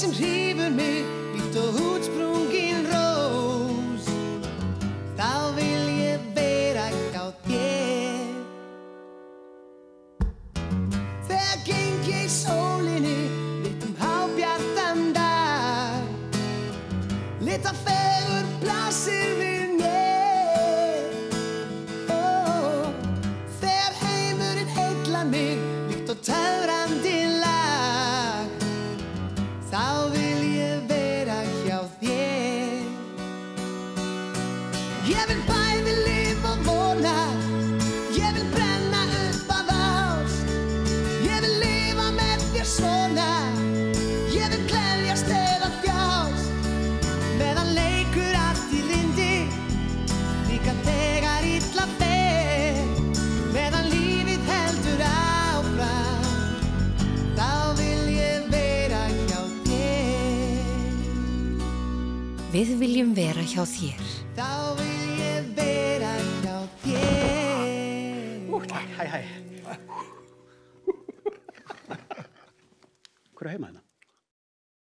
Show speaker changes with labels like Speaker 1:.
Speaker 1: sem hrífur mig líkt og útsprungin rós. Þá vil ég vera hjá þér. Þegar geng ég í sólinni mitt hábjartan dag, lita fegur blasir við mér. Þegar heimurinn heillar mig líkt og töfrandi lag, þá vil ég vera hjá þér. Ég vil bæði lifa og vona, ég vil brenna upp af ást. Ég vil lifa með þér svona, ég vil gleðjast eða þjást. Meðan leikur allt í lyndi, líka þegar illa fer. Meðan lífið heldur áfram, þá vil ég vera hjá þér.
Speaker 2: Við viljum vera hjá þér.
Speaker 1: Þá vil ég vera hjá þér.
Speaker 3: Hæ. Hver er heima hérna?